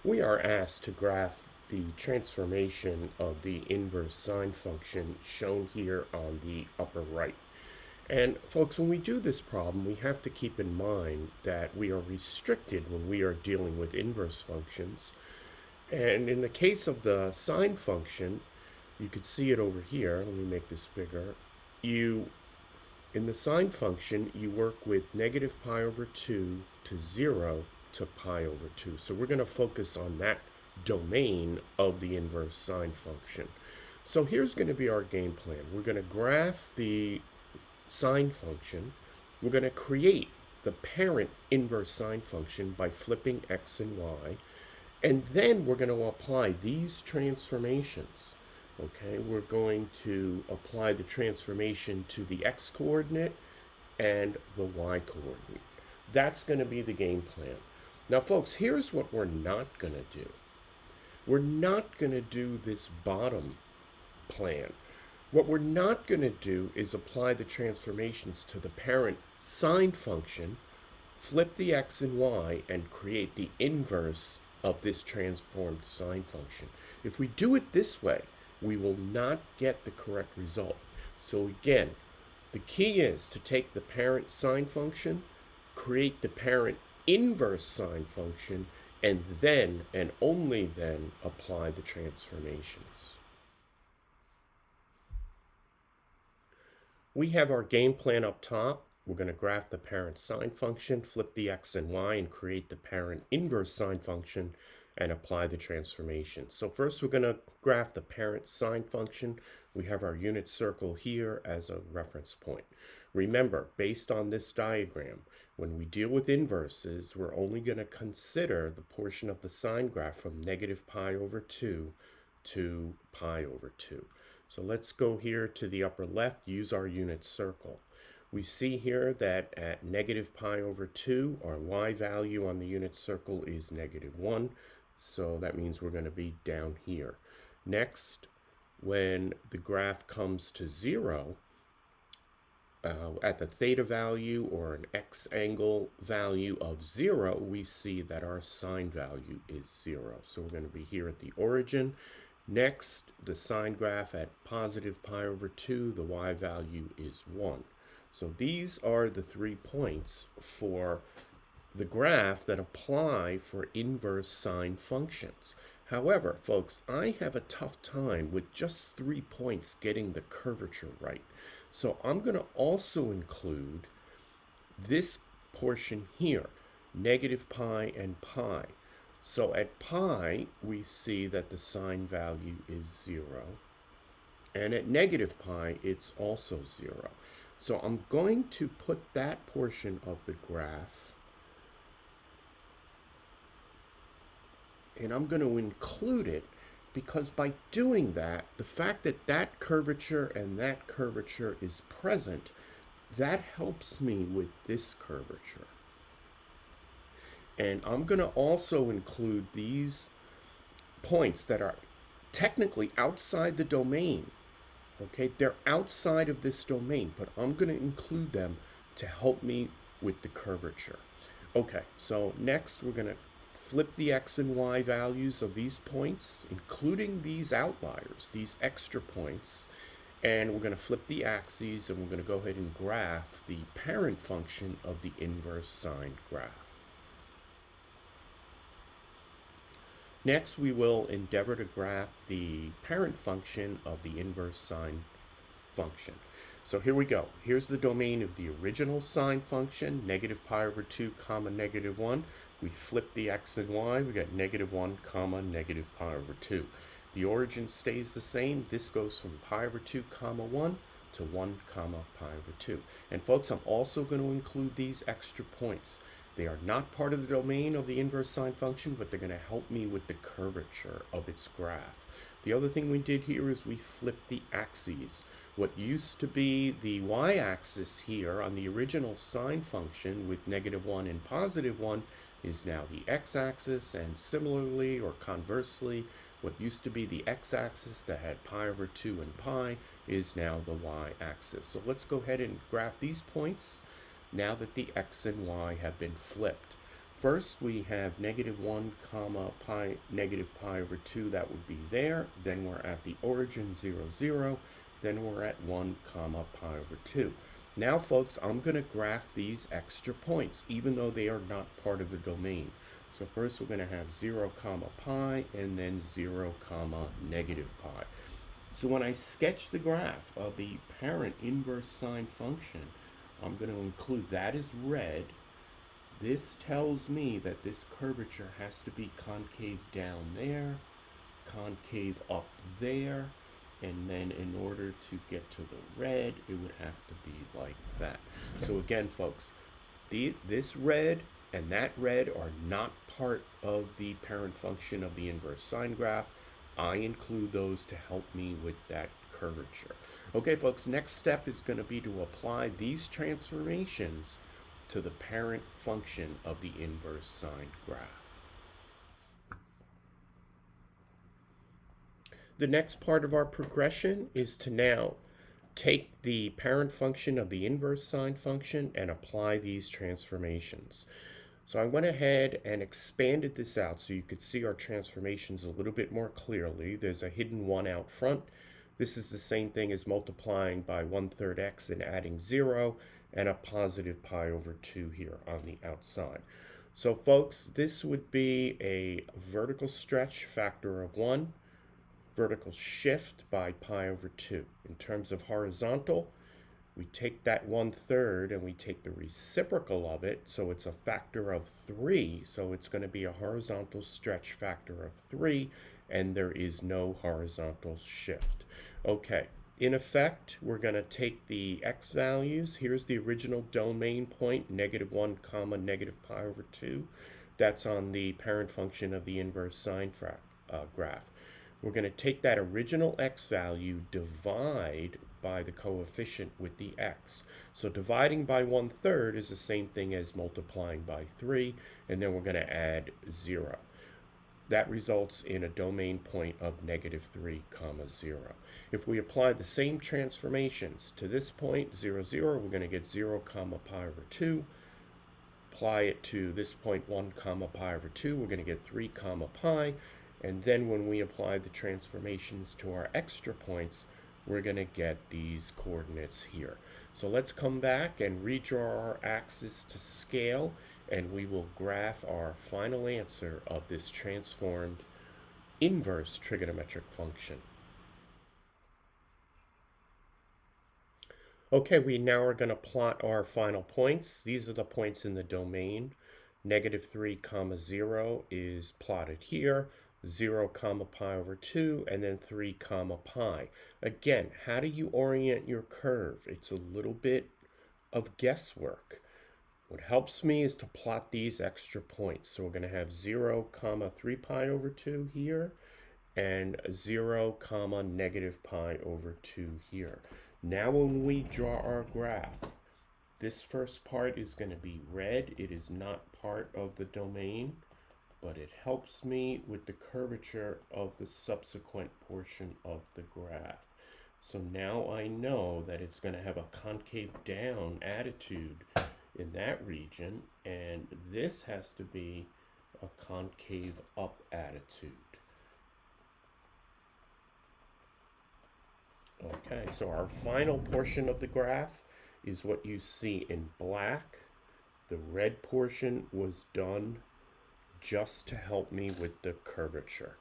We are asked to graph the transformation of the inverse sine function shown here on the upper right. And folks, when we do this problem, we have to keep in mind that we are restricted when we are dealing with inverse functions. And in the case of the sine function, you could see it over here. Let me make this bigger. In the sine function, you work with negative pi over 2 to 0 to pi over 2. So we're going to focus on that domain of the inverse sine function. So here's going to be our game plan. We're going to graph the sine function. We're going to create the parent inverse sine function by flipping x and y. And then we're going to apply these transformations. Okay, we're going to apply the transformation to the x-coordinate and the y-coordinate. That's going to be the game plan. Now, folks, here's what we're not going to do. We're not going to do this bottom plan. What we're not going to do is apply the transformations to the parent sine function, flip the x and y, and create the inverse of this transformed sine function. If we do it this way, we will not get the correct result. So again, the key is to take the parent sine function, create the parent inverse sine function, and then, and only then, apply the transformations. We have our game plan up top. We're going to graph the parent sine function, flip the x and y, and create the parent inverse sine function and apply the transformation. So first we're going to graph the parent sine function. We have our unit circle here as a reference point. Remember, based on this diagram, when we deal with inverses, we're only going to consider the portion of the sine graph from negative pi over 2 to pi over 2. So let's go here to the upper left, use our unit circle. We see here that at negative pi over 2, our y value on the unit circle is negative 1. So that means we're going to be down here. Next, when the graph comes to 0, at the theta value or an x angle value of 0, we see that our sine value is 0. So we're going to be here at the origin. Next, the sine graph at positive pi over 2, the y value is 1. So these are the 3 points for the graph that apply for inverse sine functions. However, folks, I have a tough time with just 3 points getting the curvature right. So I'm going to also include this portion here, negative pi and pi. So at pi, we see that the sine value is 0. And at negative pi, it's also 0. So I'm going to put that portion of the graph, and I'm going to include it because by doing that, the fact that that curvature and that curvature is present, that helps me with this curvature. And I'm going to also include these points that are technically outside the domain. Okay, they're outside of this domain, but I'm going to include them to help me with the curvature. Okay, so next we're going to flip the x and y values of these points, including these outliers, these extra points, and we're going to flip the axes and we're going to go ahead and graph the parent function of the inverse sine graph. Next, we will endeavor to graph the parent function of the inverse sine function. So here we go. Here's the domain of the original sine function, negative pi over 2 comma negative 1. We flip the x and y, we got negative 1 comma negative pi over 2. The origin stays the same. This goes from pi over 2 comma 1 to 1 comma pi over 2. And folks, I'm also going to include these extra points. They are not part of the domain of the inverse sine function, but they're going to help me with the curvature of its graph. The other thing we did here is we flipped the axes. What used to be the y-axis here on the original sine function with negative 1 and positive 1 is now the x-axis, and similarly or conversely, what used to be the x-axis that had pi over 2 and pi is now the y-axis. So let's go ahead and graph these points now that the x and y have been flipped. First, we have -1 comma pi negative pi over 2. That would be there. Then we're at the origin 0, 0. Then we're at 1 comma pi over 2. Now, folks, I'm going to graph these extra points, even though they are not part of the domain. So first, we're going to have 0 comma pi, and then 0 comma negative pi. So when I sketch the graph of the parent inverse sine function, I'm going to include that as red. This tells me that this curvature has to be concave down there, concave up there, and then in order to get to the red, it would have to be like that. So again, folks, this red and that red are not part of the parent function of the inverse sine graph. I include those to help me with that curvature. Okay, folks, next step is going to be to apply these transformations to the parent function of the inverse sine graph. The next part of our progression is to now take the parent function of the inverse sine function and apply these transformations. So I went ahead and expanded this out so you could see our transformations a little bit more clearly. There's a hidden 1 out front. This is the same thing as multiplying by 1/3 x and adding 0, and a positive pi over 2 here on the outside. So folks, this would be a vertical stretch factor of 1, vertical shift by pi over 2. In terms of horizontal, we take that 1/3 and we take the reciprocal of it, so it's a factor of 3, so it's going to be a horizontal stretch factor of 3, and there is no horizontal shift. Okay, in effect, we're going to take the x values. Here's the original domain point, -1 comma negative pi over 2. That's on the parent function of the inverse sine graph. We're going to take that original x value, divide by the coefficient with the x. So dividing by 1/3 is the same thing as multiplying by 3, and then we're going to add 0. That results in a domain point of -3 comma 0. If we apply the same transformations to this point, 0, 0, we're going to get 0 comma pi over 2. Apply it to this point, 1 comma pi over 2, we're going to get 3 comma pi. And then when we apply the transformations to our extra points, we're going to get these coordinates here. So let's come back and redraw our axis to scale, and we will graph our final answer of this transformed inverse trigonometric function. Okay, we now are going to plot our final points. These are the points in the domain. -3 comma 0 is plotted here. 0 comma pi over 2, and then 3 comma pi. Again, how do you orient your curve? It's a little bit of guesswork. What helps me is to plot these extra points. So we're going to have 0 comma 3 pi over 2 here, and 0 comma negative pi over 2 here. Now when we draw our graph, this first part is going to be red. It is not part of the domain, but it helps me with the curvature of the subsequent portion of the graph. So now I know that it's going to have a concave down attitude in that region, and this has to be a concave up attitude. Okay, so our final portion of the graph is what you see in black. The red portion was done just to help me with the curvature.